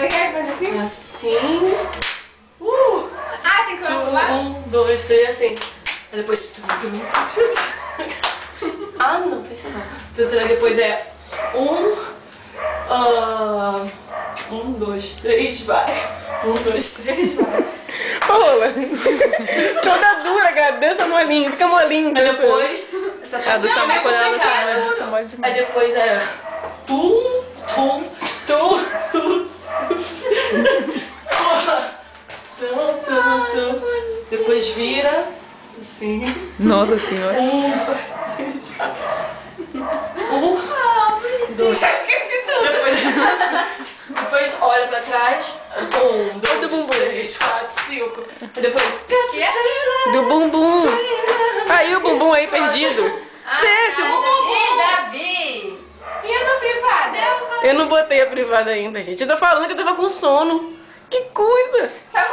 Como é que é? Faz assim? Assim. Ah, tem que olhar pro lado? 1, 2, 3, assim. Aí depois. Ah, não, fez isso não. Depois é 1, 2, 3, vai. 1, 2, 3, vai. Paola, toda dura, cara, dança molinho, fica molinho. Aí depois, essa parte dança não, quando ela ficar dança, tudo. dança mole demais. Aí depois é tum, tum, tum, tum. Tum, tum, tum. Depois vira, assim. Nossa senhora. 1, 2, 3, 4. 1, 2, Já esqueci tudo. Depois olha pra trás. 1, 2, 3, 4, 5. Depois. Do bumbum. Aí o bumbum aí perdido. Desce o bumbum. Já vi. E a no privado? Eu não botei a privada ainda, gente. Eu tô falando que eu tava com sono. Que coisa! Sabe